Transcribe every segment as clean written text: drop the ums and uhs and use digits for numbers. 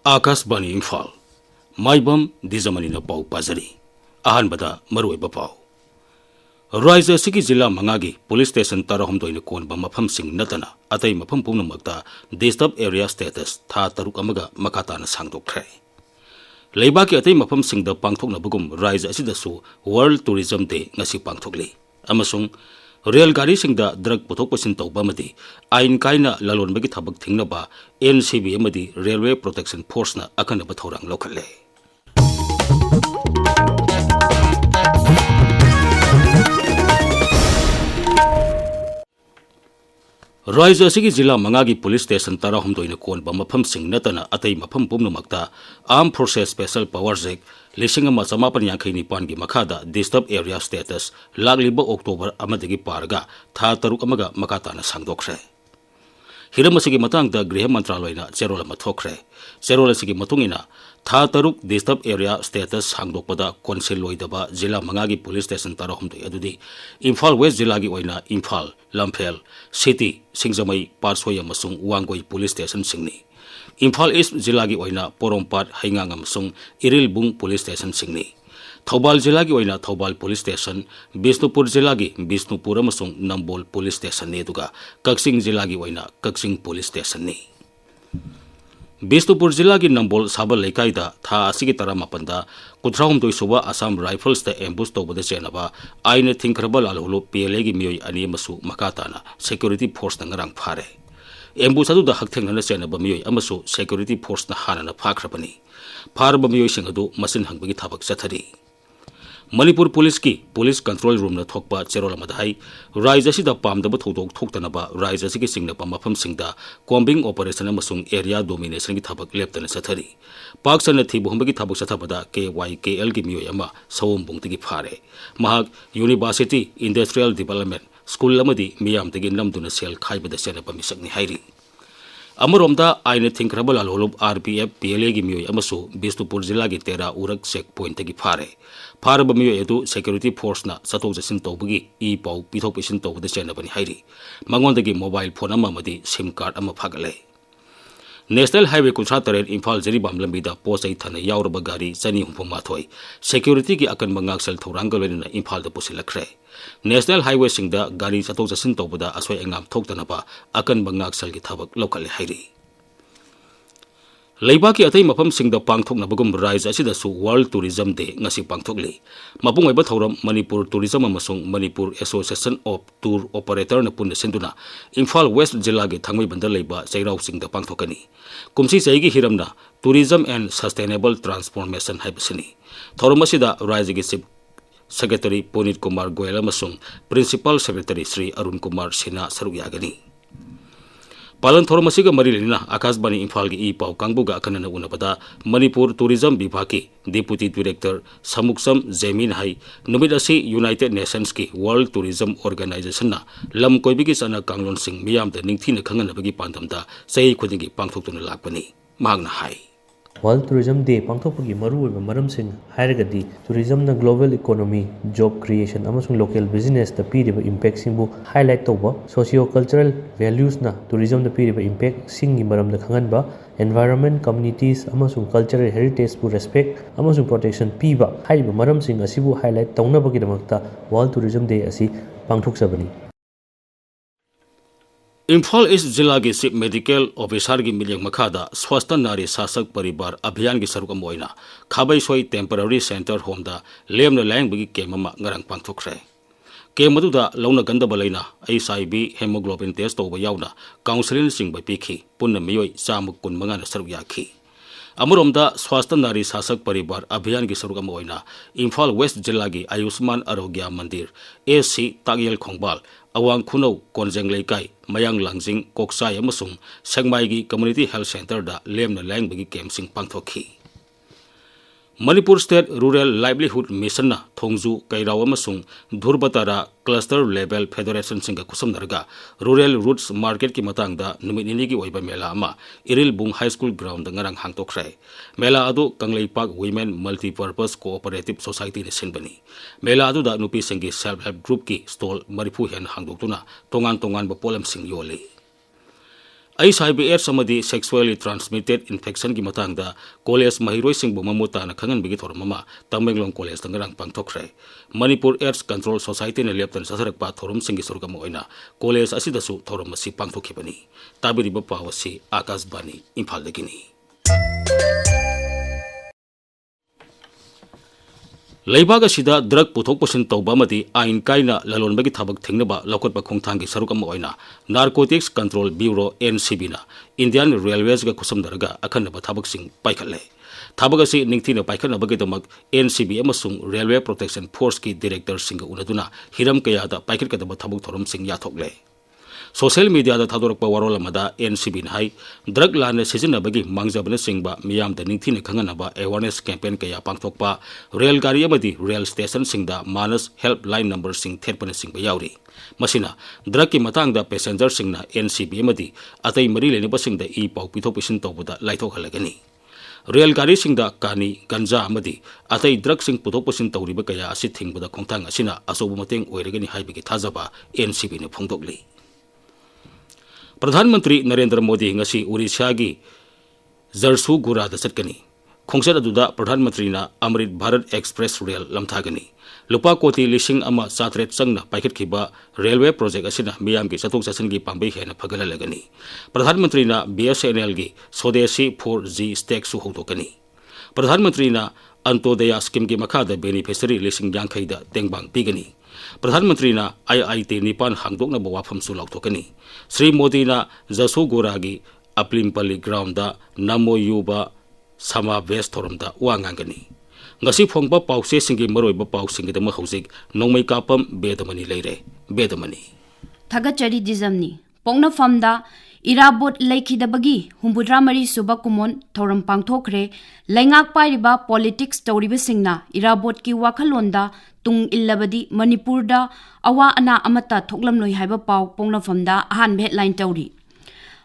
आकाशवाणी इम्फाल माइबम दीजमनी पाउ पाजरी अहनबदा मरुइबा पाउ राज्य सिगी जिला मंगागी पुलिस स्टेशन तरहमदोइन कोनबा मफमसिंग नतना अतै मफम पुनमक्ता डिस्टर्ब एरिया स्टेटस था तरुक अमगा मकाताना सांगदोखरे लेबाकी अतै मफमसिंगदा पांगथोकनबगुम राज्य असिदसु वर्ल्ड टूरिज्म डे ngasi पांगथोकली अमसुंग रेलगाड़ी सिंगदा ड्रग पुथोक पसिन तौबमदी आइन कायना ललोनबगी थबक थिंगनबा एनसीबी अमदी रेलवे प्रोटेक्शन फोर्स ना अखनब थौरांग लौखले राज्य असिगी जिला मंगागी पुलिस स्टेशन तरहमदोइन कोनबा मफमसिंग नतना अतै मफम पुमनमक्ता armed forces special powers act 1959 की मखादा डिस्टर्ब एरिया स्टेटस लागलिबा अक्टोबर अमदगी पारगा था तरुक अमगा मकाताना सांगदोखरे हिरम असिगी मतंगदा गृह मंत्रालयना चेरोल अमा थोखरे चेरोल असिगी मतुंगिना था तरुक डिस्टर्ब एरिया स्टेटस सांगदोकपदा कौंसिल लोइदबा जिला मंगागी पुलिस स्टेशन तरहमदोइ अदुदी इम्फाल वेस्ट जिलागी ओइना इम्फाल लम्फेल सिटी सिंगजमई पारसोय अमसुंग वांगोई पुलिस स्टेशन सिंगनी इम्फाल ईस्ट जिलागी ओइना पोरोमपाट हाइंगांग अमसुंग इरिलबुंग पुलिस स्टेशन सिंगनी थौबाल जिलागी ओइना थौबाल पुलिस स्टेशन बिष्णुपुर जिलागी बिष्णुपुर अमसुंग नंबोल पुलिस स्टेशन ने दुगा कक्सिंग जिलागी ओइना कक्सिंग पुलिस स्टेशन ने बिष्णुपुर जिला की नंबोल साबल लेकाइदा था असिगी तरा मपंदा कुथ्राहुमदोइ सुबा असम राइफल्स दा एम्बुस तौबदा चेनबा आइने थिंखरबा लालहुलो पीएलए की मियोई अनि मसु मकाताना सिक्योरिटी फोर्स ना ngarang फारे एम्बुस अदुदा हकथेंगना चेनबा मियोई अमसु सिक्योरिटी फोर्स ना हाना फाखरबनी फारबा मियोई सिंग अदु मसिन हंगबगी थबक चथरी मणिपुर पुलिस की पुलिस कंट्रोल रूम न थोकपा चेरोल मदहाई राज्य सिदा पामदब थौदोक थोक्तनबा राज्य सिगी सिंगनपा मफमसिंगदा कॉम्बिंग ऑपरेशन अमसुंग एरिया डोमिनेशन की थबक लेप्तन चथरी पाकसन थीबुहमगी थबक चथबदा KYKL की मियोय अमा सवमबुंगतगी फारे महाक यूनिवर्सिटी इंडस्ट्रियल डेवलपमेंट स्कूल अमदी मियामदगी नमदुना सेल खाइबदा चेनपा मिसकनी हाइरी अमरोमदा आइने थिंखरबा लालहोलब RPF PLA की मियोय अमसु बिष्णुपुर जिला की तेरा उरक चेक पॉइंट की फारे फारब मियोय एदु सिक्योरिटी फोर्स ना सतोक जसिन तौबगी ई पाउ पिथोक पिसिन तौबदा चेनबनी हाइरी मंगोंदगी मोबाइल फोन अमदी सिम कार्ड अमा फागले नेशनल हाईवे 53 इम्फाल जिरीबाम लंबीदा पोसै थन यावरब गाड़ी 238 सिक्योरिटी की अकन मंगाक्सल थौरांग लोइना इम्फाल द पुसिलखरे नेशनल हाईवे सिंगदा गाड़ी चतोक जसिन तौबदा असोय एंगाम थोक्तनबा अकन मंगाक्सल की थबक लोकल हाइरी लेबाकी अतै मफम सिंगदा पांगथोकनबगुम राज्य असिदसु वर्ल्ड टूरिज्म डे ngasi पांगथोकली मपुंग ओइबा थौरम मणिपुर टूरिज्म अमसुंग Manipur association of tour operator न पुन सिंदुना इम्फाल वेस्ट जिला के थांगमई बंदर लेबा चैराव सिंगदा पांगथोकनी कुमसी चैगी हिरमना टूरिज्म एंड सस्टेनेबल ट्रांसफॉर्मेशन हाइबसिनी थौरम असिदा राज्य के चीफ सेक्रेटरी पुनीत कुमार गोयल अमसुंग प्रिंसिपल सेक्रेटरी श्री अरुण कुमार सिन्हा सरुक यागनी पालन थोरम असिगा मरी लेना आकाशवाणी इम्फाल की ई पाउ कांगबुगा अखनन उनबदा मणिपुर टूरिज्म विभाग की डिप्यूटी डायरेक्टर समुक्सम जेमिन हाई नुमित असि यूनाइटेड नेशंस की वर्ल्ड टूरिज्म ऑर्गेनाइजेशन ना लम कोइबिगी सना कांगलोन सिंग मियाम द निंगथीन खंगनबगी पांदमदा सही खुदिंगी पांगथोक्तुना लाकपनी मांगना हाई वर्ल्ड टूरिज्म डे पांगथोकपगी मरुओइबा मरमसिंग हायरगदी टूरिज्म न ग्लोबल इकोनॉमी जॉब क्रिएशन अमसुंग लोकल बिजनेस द पीरिबा इंपैक्ट सिंगबु हाईलाइट तौबा सोशियो कल्चरल वैल्यूज न टूरिज्म द पीरिबा इंपैक्ट सिंगी मरमद खंगनबा एनवायरनमेंट कम्युनिटीज अमसुंग कल्चरल हेरिटेज बु रेस्पेक्ट अमसुंग प्रोटेक्शन पीबा हाइबा मरमसिंग असिबु हाईलाइट तौनबगीदमक्ता वर्ल्ड टूरिज्म डे असि पांगथोकसबनी इम्फाल ईस्ट जिला की चीफ मेडिकल ऑफिसर की मिलियंग मखादा स्वास्थ्य नारी शासक परिवार अभियान की सरुक अमोइना खाबैसोई टेम्पररी सेंटर होम दा लेमना लायंगबगी केम अमा ngarang पांगथोखरे केम अदुदा लौना गंदबा लेना HIV हेमोग्लोबिन टेस्ट तौबा यावना काउंसलिंग सिंग पिखी पुन्ना मियोई 115 ना सरुक याखी अमरोमदा स्वास्थ्य नारी शासक परिवार अभियान की सरुक अमोइना इम्फाल वेस्ट जिला की आयुष्मान आरोग्य मंदिर AC तागियल खोंगबाल अवांग खुनौ कोनजेंग लेकाई मयांग लांजिंग कोकसाई अमसुंग सेंगमाई की कम्युनिटी हेल्थ सेंटर दा लेमना लायंगबगी कैंपसिंग पांगथोखी Manipur state rural livelihood mission ना थोंगजू कैराव अमसुंग धुरबतारा क्लस्टर लेवल फेडरेशन सिंगा कुसमनरगा रूरल रूट्स मार्केट की मतंगदा नुमित निनी की ओइबा मेला अमा Irilbung high school ground ngarang हांगतोखरे मेला अदु Kangleipak women multipurpose cooperative society ने सिनबनी मेला अदुदा नुपी सिंगी सेल्फ हेल्प ग्रुप की स्टॉल मरिफु हेन हांगदोक्तुना तोंगान तोंगान ब पोलम सिंग योली HIV/AIDS amadi sexually transmitted infection ki matangda college mahiroi sing bu mamuta na khangan bigi thormama Tamenglong college tangarang pangthokre Manipur AIDS Control Society na leptan sasarak pa thorum sing gi surga moina college asida su thorum masi pangthokibani tabiri ba pawasi Akashbani Imphal dagini Leibaga sida drug puthok pusin tawba mati ain kaina lalonbagi thabak thingnaba lokotba khongthangi saruk ama oina Narcotics Control Bureau NCB na Indian Railways ga kusumdaraga akhanaba thabak sing paikhatle thabak asi ningthina paikhanaba ge damak NCB amasung Railway Protection Force ki director singa unaduna hiram kaya da paikhat kadaba thabak thorum sing yathokle Social media da thadorokpa warol amada NCB hai drug lane sizinabagi mangjabna singba miyam da ningthina khanganaba awareness campaign kaya pangthokpa rail gari amadi rail station singda manas helpline number sing therpana singba yauri masina drug ki matang da passenger singna NCB amadi atai mari leniba singda e pau pithok pisin tawbuda laithok halagani rail gari singda kani ganja amadi atai drug sing puthok pisin tawriba kaya asi thingbuda khongthang asina asobu mateng oiragani haibigi thajaba NCB ne phongdokli प्रधानमंत्री Narendra Modi ngasi Odisha gi Zarsu-Gura da chatkani khongset aduda प्रधानमंत्री na Amrit Bharat Express Rail lamthagani lupa koti lising ama satret changna paikhet khiba railway project asina miyam gi chathok chasan gi pambai hena phagala lagani प्रधानमंत्री na BSNL gi Swadeshi 4G stake su hodokani प्रधानमंत्री na Antodaya scheme gi makhada beneficiary lising yankhai da tengbang pigani प्रधानमंत्री ना IIT निपान हांगदोकना बवाफम सु लाउथोकनी श्री मोदी ना Zarsu-Gura gi Aplimpalli ground da Namo Yuba Samavest thorumda wangangani ngasi phongba pause singi maroiba pau singi dama hojik Nongmeikappam Bedamani leire Bedamani Thagachari Dijamani Pongna famda Irabot Laikhidabagi Humbudra Mari Suba Kumon Thoram Pangthokre Laingak Pairiba Politics Tauriba Singna Irabot ki Wakhalonda Tung Illabadi Manipur da Awa Ana Amata Thoklam Noi Haiba Pau Pongna famda Ahan headline Tauri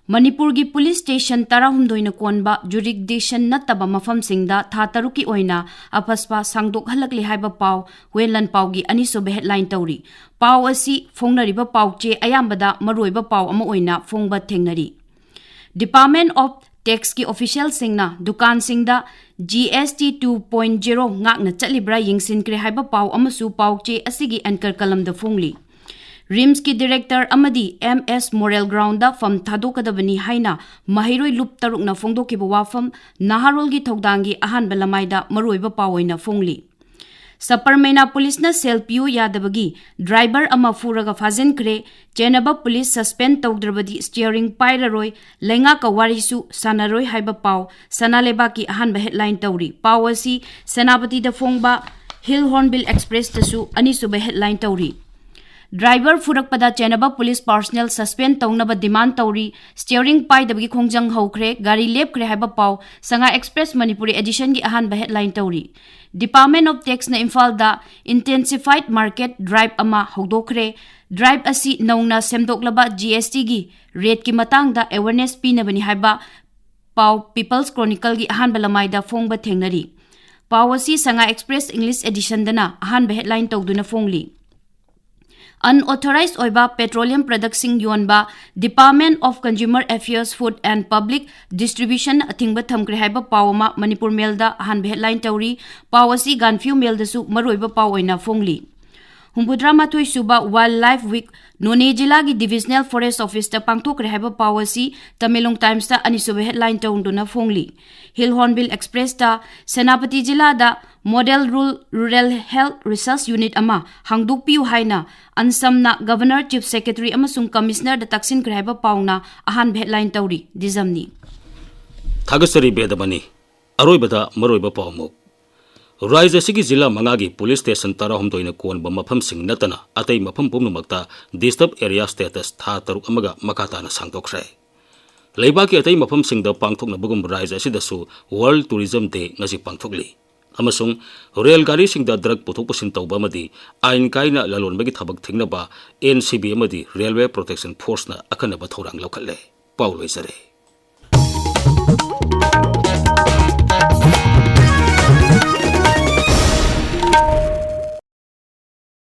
Manipur gi police station Tarahumdoina Konba jurisdiction Nataba Mafam Singda Thataruki Oina Apaspa Sangdok Halakli Haiba Pau Welan Pau gi Anisobe headline Tauri Pau asi Fongnariba Pau che Ayambada Maroiba Pau Ama Oina Fongba Thengnari Department of Tax ki official singna Dukan Singda GST 2.0 ngakna chatlibra yingsinkre haiba pau amasu pau che asigi anchor kalam da fongli RIMS ki director amadi MS Morel Ground da fam thadokadabani haina mahiroi lup taruk na fongdokiba wafam naharol gi thogdangi ahan belamaida maroiba pawoina fongli Saparmena police na selpiu yadabagi driver ama furaga fazen kre chenaba police suspend tawdrabadi steering pairaroi lenga ka warisu sanaroi haiba pau sanaleba ki ahan ba headline tawri pawasi senapati da fongba Hill Hornbill Express tasu anisu ba headline tawri Driver furakpada chenaba police personnel suspend tawnaba demand tawri steering pai dabagi khongjang hokre gari lep kre haiba pau Sanga Express Manipuri edition gi ahan ba headline tawri Department of Tax na Imphal da intensified market drive ama hodokre drive asi nauna semdoklaba GST gi rate ki matang da awareness pinabani haiba pau People's Chronicle gi ahan balamai da fongba thengnari pau asi Sanga Express English edition dana ahan ba headline tawduna fongli Unauthorized oiba petroleum products sing yonba Department of Consumer Affairs Food and Public Distribution athingba thamkre haiba pawama Manipur Mail da han headline tawri pawasi Ganfew Mail da su maroiba pawoina fongli Humbudra Mathoi Suba Wildlife Week None Jila gi Divisional Forest Office ta pangthokre haiba pawasi Tamelong Times ta anisobe headline tawnduna fongli Hill Hornbill Express ta Senapati Jila da Model Rural Health Research Unit ama hangduk piu haina ansamna Governor Chief Secretary amasung Commissioner da taksin kraiba pauna ahan headline tawri Dijamani Thagasari Bedamani Aroibada Maroiba Pawmo Raija sigi jila mangagi police station tarahumdoina konba mafam sing natana atai mafam pumnumakta disturb area status tha taruk amaga makata na sangtokre leibaki atai mafam sing da pangthokna bugum raija sidasu World Tourism Day ngasi pangthokli amasung rail gari sing da drug puthok pusin tawba madi ain kaina lalonbagi thabak thingnaba NCB amadi Railway Protection Force na akana ba thorang lokhalle pauloi sare